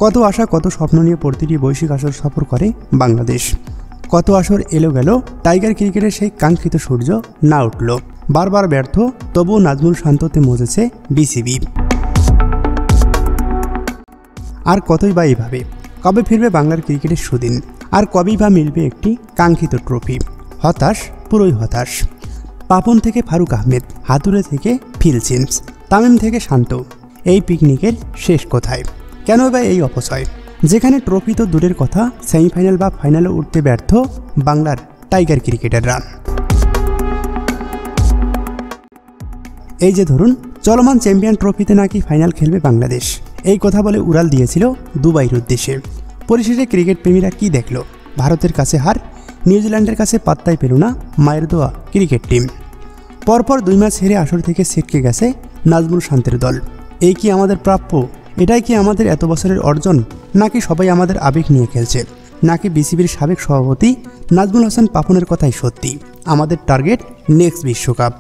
কত আশা কত স্বপ্ন নিয়ে প্রতিটি বৈশ্বিক আসর সফর করে বাংলাদেশ। কত আসর এলো গেল, টাইগার ক্রিকেটের সেই কাঙ্ক্ষিত সূর্য না উঠল। বারবার ব্যর্থ, তবুও নাজমুল শান্ততে মজেছে বিসিবি। আর কতই বা এইভাবে, কবে ফিরবে বাংলার ক্রিকেটের সুদিন, আর কবেই বা মিলবে একটি কাঙ্ক্ষিত ট্রফি। হতাশ, পুরোই হতাশ। পাপন থেকে ফারুক আহমেদ, হাতুড়ে থেকে ফিল সিমস, তামিম থেকে শান্ত, এই পিকনিকের শেষ কোথায়? কেন বা এই অপচয়? যেখানে ট্রফি তো দূরের কথা, সেমিফাইনাল বা ফাইনালে উঠতে ব্যর্থ বাংলার টাইগার ক্রিকেটাররা। এই যে ধরুন, চলমান চ্যাম্পিয়ন ট্রফিতে নাকি ফাইনাল খেলবে বাংলাদেশ, এই কথা বলে উড়াল দিয়েছিল দুবাইয়ের উদ্দেশ্যে। পরিশেষে ক্রিকেট প্রেমীরা কি দেখল? ভারতের কাছে হার, নিউজিল্যান্ডের কাছে পাত্তাই পেল না মায়ের দোয়া ক্রিকেট টিম। পরপর 2 ম্যাচ হেরে আসর থেকে ছিটকে গেছে নাজমুল শান্তের দল। এই কি আমাদের প্রাপ্য? এটাই কি আমাদের এত বছরের অর্জন? নাকি সবাই আমাদের আবেগ নিয়ে খেলছে? নাকি বিসিবির সাবেক সভাপতি নাজমুল হাসান পাপনের কথাই সত্যি? আমাদের টার্গেট নেক্সট বিশ্বকাপ।